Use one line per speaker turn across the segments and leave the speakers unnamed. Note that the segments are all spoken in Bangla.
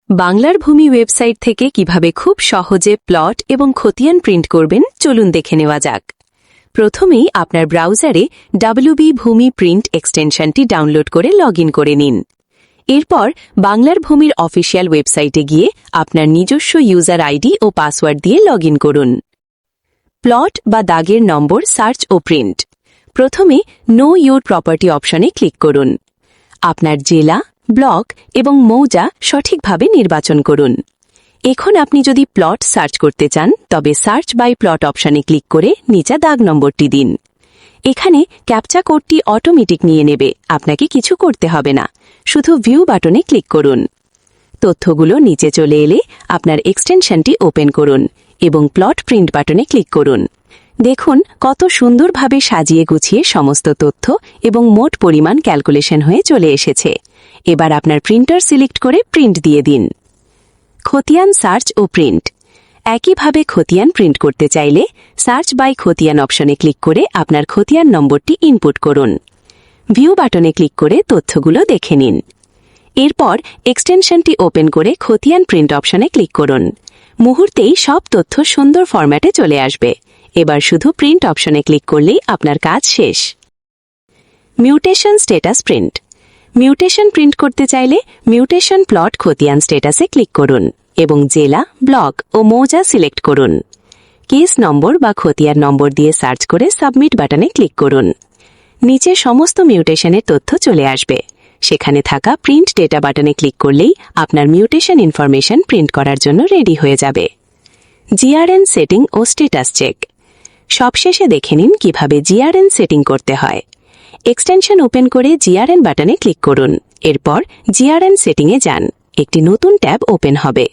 বাংলার ভূমি ওয়েবসাইট থেকে কিভাবে খুব সহজে প্লট এবং খতিয়ান প্রিন্ট করবেন চলুন দেখে নেওয়া যাক। প্রথমেই আপনার ব্রাউজারে WB ভূমি প্রিন্ট এক্সটেনশনটি ডাউনলোড করে লগইন করে নিন। এরপর বাংলার ভূমির অফিসিয়াল ওয়েবসাইটে গিয়ে আপনার নিজস্ব ইউজার আইডি ও পাসওয়ার্ড দিয়ে লগইন করুন। প্লট বা দাগের নম্বর সার্চ ও প্রিন্ট। প্রথমে নো ইউর প্রপার্টি অপশনে ক্লিক করুন। আপনার জেলা, ব্লক এবং মৌজা সঠিকভাবে নির্বাচন করুন। এখন আপনি যদি প্লট সার্চ করতে চান তবে সার্চ বাই প্লট অপশনে ক্লিক করে নিচে দাগ নম্বরটি দিন। এখানে ক্যাপচা কোডটি অটোমেটিক নিয়ে নেবে, আপনাকে কিছু করতে হবে না, শুধু ভিউ বাটনে ক্লিক করুন। তথ্যগুলো নিচে চলে এলে আপনার এক্সটেনশনটি ওপেন করুন এবং প্লট প্রিন্ট বাটনে ক্লিক করুন। দেখুন কত সুন্দরভাবে সাজিয়ে গুছিয়ে সমস্ত তথ্য এবং মোট পরিমাণ ক্যালকুলেশন হয়ে চলে এসেছে। এবার আপনার প্রিন্টার সিলেক্ট করে প্রিন্ট দিয়ে দিন। খতিয়ান সার্চ ও প্রিন্ট। একইভাবে খতিয়ান প্রিন্ট করতে চাইলে সার্চ বাই খতিয়ান অপশনে ক্লিক করে আপনার খতিয়ান নম্বরটি ইনপুট করুন। ভিউ বাটনে ক্লিক করে তথ্যগুলো দেখে নিন। এরপর এক্সটেনশনটি ওপেন করে খতিয়ান প্রিন্ট অপশনে ক্লিক করুন। মুহূর্তেই সব তথ্য সুন্দর ফরম্যাটে চলে আসবে। এবার শুধু প্রিন্ট অপশনে ক্লিক করলেই আপনার কাজ শেষ। Mutation status print. Mutation print করতে চাইলে মিউটেশন প্লট খতিয়ান স্ট্যাটাসে ক্লিক করুন এবং জেলা, ব্লক ও মৌজা সিলেক্ট করুন। কেস নম্বর বা খতিয়ান নম্বর দিয়ে সার্চ করে সাবমিট বাটনে ক্লিক করুন। নিচে সমস্ত মিউটেশনের তথ্য চলে আসবে। সেখানে থাকা প্রিন্ট ডেটা বাটনে ক্লিক করলেই আপনার মিউটেশন ইনফরমেশন প্রিন্ট করার জন্য রেডি হয়ে যাবে। জিআরএন সেটিং ও স্ট্যাটাস চেক। সবশেষে দেখে নিন কিভাবে জিআরএন সেটিং করতে হয়। এক্সটেনশন ওপেন করে জিআরএন বাটনে ক্লিক করুন। এরপর জিআরএন সেটিংয়ে যান। একটি নতুন ট্যাব ওপেন হবে।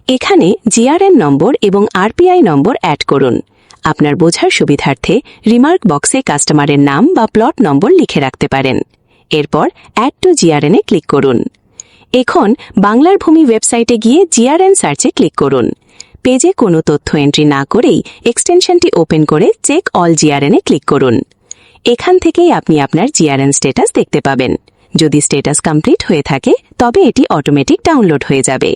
এখানে জিআরএন নম্বর এবং আরপিআই নম্বর অ্যাড করুন। আপনার বোঝার সুবিধার্থে রিমার্ক বক্সে কাস্টমারের নাম বা প্লট নম্বর লিখে রাখতে পারেন। এরপর অ্যাড টু জিআরএন এ ক্লিক করুন। এখন বাংলার ভূমি ওয়েবসাইটে গিয়ে জিআরএন সার্চে ক্লিক করুন। পেজে কোনো তথ্য এন্ট্রি না করেই এক্সটেনশনটি ওপেন করে চেক অল জিআরএন এ ক্লিক করুন। এখান থেকেই আপনি আপনার জিআরএন স্ট্যাটাস দেখতে পাবেন। যদি স্ট্যাটাস কমপ্লিট হয়ে থাকে তবে এটি অটোমেটিক ডাউনলোড হয়ে যাবে।